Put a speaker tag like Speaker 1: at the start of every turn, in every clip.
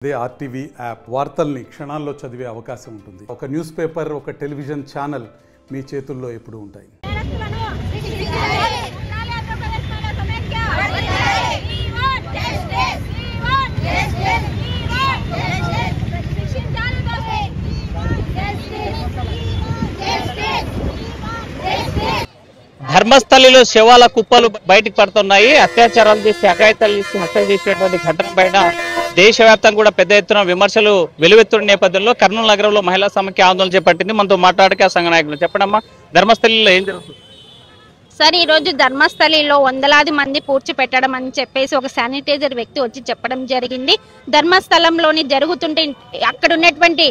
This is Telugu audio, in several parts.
Speaker 1: అదే ఆర్టీవీ యాప్ వార్తల్ని క్షణాల్లో చదివే అవకాశం ఉంటుంది. ఒక న్యూస్ పేపర్, ఒక టెలివిజన్ ఛానల్ మీ చేతుల్లో ఎప్పుడూ ఉంటాయి.
Speaker 2: ధర్మస్థలిలో శవాల కుప్పలు బయటకు పడుతున్నాయి. అత్యాచారాలు చేసి అఘాయితాలు చేసి హత్య చేసినటువంటి ఘటన పైన దేశవ్యాప్తంగా కూడా పెద్ద ఎత్తున విమర్శలు వెలువెత్తున్న నేపథ్యంలో కర్నూలు నగరంలో మహిళా సమైక్య ఆందోళన చేపట్టింది. మనతో మాట్లాడక ఆ సంఘ నాయకులు చెప్పడమ్మా, ధర్మస్థలిలో ఏం జరుగుతుంది
Speaker 3: సార్? ఈ రోజు ధర్మస్థలిలో వందలాది మంది పూడ్చి పెట్టడం అని చెప్పేసి ఒక శానిటైజర్ వ్యక్తి వచ్చి చెప్పడం జరిగింది. ధర్మస్థలంలోని జరుగుతుంటే అక్కడ ఉన్నటువంటి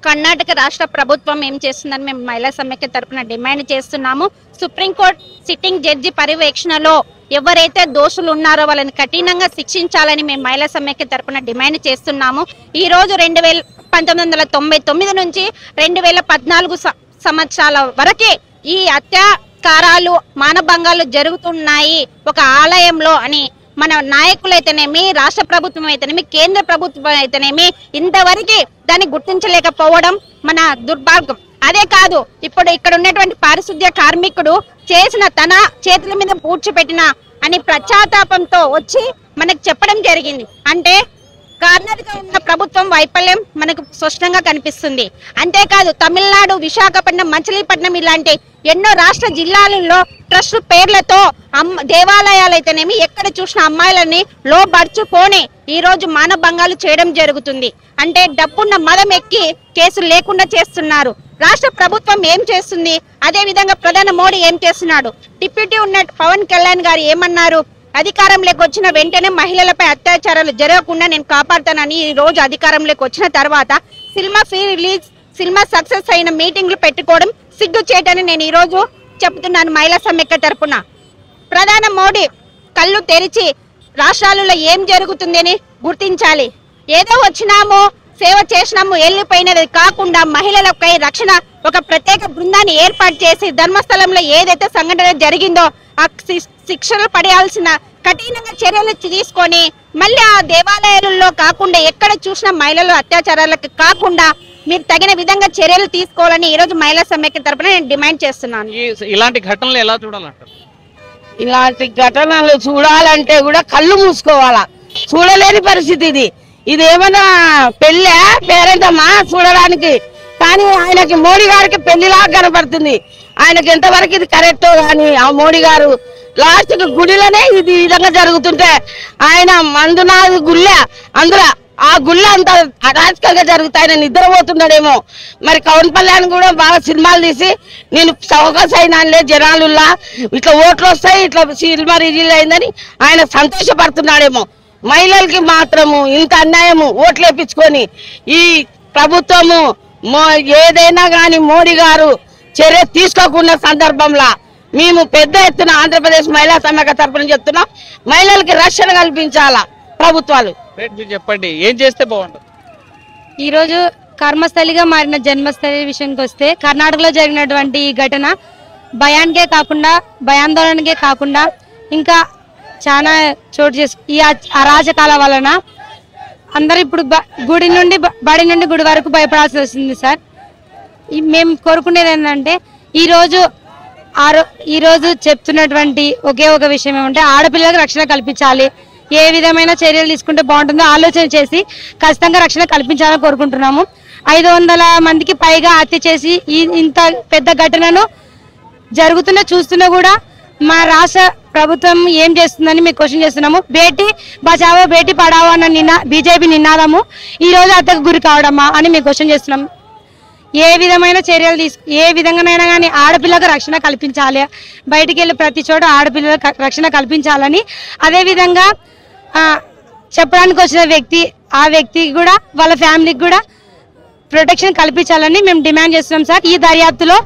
Speaker 3: కర్ణాటక రాష్ట్ర ప్రభుత్వం ఏం చేస్తుందని మేము మహిళా సమైక్య తరఫున డిమాండ్ చేస్తున్నాము. సుప్రీంకోర్టు సిట్టింగ్ జడ్జి పర్యవేక్షణలో ఎవరైతే దోషులు ఉన్నారో వాళ్ళని కఠినంగా శిక్షించాలని మేము మహిళా సమైక్య తరఫున డిమాండ్ చేస్తున్నాము. ఈ రోజు 1999 నుంచి 2014 సంవత్సరాల వరకే ఈ అత్యాచారాలు, మానభంగాలు జరుగుతున్నాయి ఒక ఆలయంలో అని మన నాయకులైతేనేమి, రాష్ట్ర ప్రభుత్వం అయితేనేమి, కేంద్ర ప్రభుత్వం అయితేనేమి ఇంతవరకు దాన్ని గుర్తించలేకపోవడం మన దుర్భాగ్యం. అదే కాదు, ఇప్పుడు ఇక్కడ ఉన్నటువంటి పారిశుద్ధ్య కార్మికుడు చేసిన తన చేతుల మీద పూడ్చిపెట్టిన అని పశ్చాత్తాపంతో వచ్చి మనకు చెప్పడం జరిగింది. అంటే కర్ణాటక ఉన్న ప్రభుత్వం వైఫల్యం మనకు స్పష్టంగా కనిపిస్తుంది. అంతేకాదు తమిళనాడు, విశాఖపట్నం, మచిలీపట్నం ఇలాంటి ఎన్నో రాష్ట్ర జిల్లాలలో ట్రస్ట్ పేర్లతో దేవాలయాలు అయితేనేమి ఎక్కడ చూసిన అమ్మాయిలని లోబర్చుకొని ఈ రోజు మానభంగాలు చేయడం జరుగుతుంది. అంటే డబ్బున్న మదం ఎక్కి కేసులు లేకుండా చేస్తున్నారు. రాష్ట్ర ప్రభుత్వం ఏం చేస్తుంది? అదే విధంగా ప్రధాని మోడీ ఏం చేస్తున్నాడు? డిప్యూటీ ఉన్న పవన్ కళ్యాణ్ గారు ఏమన్నారు? అధికారంలోకి వచ్చిన వెంటనే మహిళలపై అత్యాచారాలు జరగకుండా నేను కాపాడుతానని ఈ రోజు అధికారంలోకి వచ్చిన తర్వాత cinema free release, cinema success అయిన మీటింగ్లు పెట్టుకోవడం సిగ్గు చేయటని నేను ఈ రోజు చెప్తున్నాను మహిళా సమైక్య తరపున. ప్రధాని మోడీ కళ్ళు తెరిచి రాష్ట్రాలలో ఏం జరుగుతుంది అని గుర్తించాలి. ఏదో వచ్చినాము, సేవ చేసినాము, వెళ్ళిపోయినది కాకుండా మహిళలపై రక్షణ ఒక ప్రత్యేక బృందాన్ని ఏర్పాటు చేసి ధర్మస్థలంలో ఏదైతే సంఘటన జరిగిందో ఆ శిక్షలు పడేయాల్సిన కఠినంగా చర్యలు తీసుకొని మళ్ళీ ఆ దేవాలయాలలో కాకుండా ఎక్కడ చూసిన మహిళలు అత్యాచారాలకు కాకుండా మీరు తగిన విధంగా చర్యలు తీసుకోవాలని ఈ రోజు మహిళా సమైక్య తరపున నేను డిమాండ్ చేస్తున్నాను.
Speaker 2: ఇలాంటి ఘటనలు ఎలా చూడాలంటారు?
Speaker 4: ఇలాంటి ఘటనలు చూడాలంటే కూడా కళ్ళు మూసుకోవాలా, చూడలేని పరిస్థితి ఇది ఏమన్నా పెళ్ళా పేరెంటమ్మా చూడడానికి? కానీ ఆయనకి మోడీ గారికి పెళ్లిలాగా కనపడుతుంది. ఆయనకి ఎంతవరకు ఇది కరెక్టో కానీ ఆ మోడీ గారు లాస్ట్ కి గుడిలోనే ఇది విధంగా జరుగుతుంటే ఆయన మందునాథ్ గుళ్ళ అందులో ఆ గుళ్ళ అంత అరాచకంగా జరుగుతాయని నిద్రపోతున్నాడేమో. మరి పవన్ కళ్యాణ్ కూడా బాగా సినిమాలు తీసి నేను అవకాశం అయినా జనాలులా ఇట్లా ఓట్లు వస్తాయి, ఇట్లా సినిమా రిలీజ్ అయిందని ఆయన సంతోషపడుతున్నాడేమో. మహిళలకి మాత్రము ఇంత అన్యాయము ఓట్లు వేపించుకొని ఈ ప్రభుత్వము ఏదైనా కానీ మోడీ గారు చర్య తీసుకోకుండా సందర్భంలో మేము పెద్ద ఎత్తున ఆంధ్రప్రదేశ్ మహిళా సమైక్య తరపున చెప్తున్నాం, మహిళలకి రక్షణ కల్పించాలా ప్రభుత్వాలు.
Speaker 2: చెప్పండి, ఏం చేస్తే బాగుంటుంది?
Speaker 5: ఈ రోజు కర్మస్థలిగా మారిన జన్మస్థలి విషయానికి వస్తే కర్ణాటకలో జరిగినటువంటి ఈ ఘటన భయానికే కాకుండా, భయాందోళనకే కాకుండా ఇంకా చాలా చోటు చేసు ఈ అరాజకాల వలన అందరు ఇప్పుడు గుడి నుండి బడి నుండి గుడి వరకు భయపడాల్సి వస్తుంది సార్. మేము కోరుకునేది ఏంటంటే ఈ రోజు చెప్తున్నటువంటి ఒకే ఒక విషయం ఏమంటే ఆడపిల్లలకు రక్షణ కల్పించాలి. ఏ విధమైన చర్యలు తీసుకుంటే బాగుంటుందో ఆలోచన చేసి ఖచ్చితంగా రక్షణ కల్పించాలని కోరుకుంటున్నాము. 500 మందికి పైగా హత్య చేసి ఇంత పెద్ద ఘటనను జరుగుతున్నా చూస్తున్నా కూడా మా రాష్ట్ర ప్రభుత్వం ఏం చేస్తుందని మేము క్వశ్చన్ చేస్తున్నాము. బేటీ బచావో బేటీ పడావో అన్న బీజేపీ నినాదము ఈ రోజు హత్యకు గురి కావడమా అని మేము క్వశ్చన్ చేస్తున్నాము. ఏ విధమైన చర్యలు ఏ విధంగానైనా కానీ ఆడపిల్లకు రక్షణ కల్పించాలి. బయటికి వెళ్ళి ప్రతి చోట ఆడపిల్లలకు రక్షణ కల్పించాలని, అదేవిధంగా చెప్పడానికి వచ్చిన వ్యక్తి ఆ వ్యక్తికి కూడా వాళ్ళ ఫ్యామిలీకి కూడా ప్రొటెక్షన్ కల్పించాలని మేము డిమాండ్ చేస్తున్నాం సార్. ఈ దర్యాప్తులో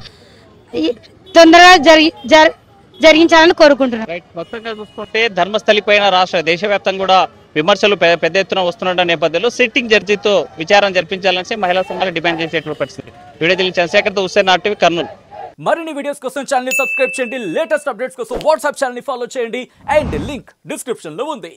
Speaker 5: తొందరగా జరిగించాలని కోరుకుంటున్నాం.
Speaker 2: మొత్తంగా చూసుకుంటే ధర్మస్థలి పైన రాష్ట్ర దేశవ్యాప్తంగా కూడా విమర్శలు పెద్ద ఎత్తున వస్తున్న నేపథ్యంలో సిట్టింగ్ జడ్జితో విచారణ జరిపించాలని మహిళా సంఘాలు డిమాండ్ చేసేటువంటి పరిస్థితి. వీడియో చంద్రశేఖర్తో హుస్సేన్, ఆర్టీవీ, కర్నూలు.
Speaker 6: మరిన్ని వీడియోస్ కోసం ఛానల్ ని సబ్స్క్రైబ్ చేయండి. లేటెస్ట్ అప్డేట్స్ కోసం వాట్సాప్ ఛానల్ ని ఫాలో చేయండి. అండ్ లింక్ డిస్క్రిప్షన్ లో ఉంది.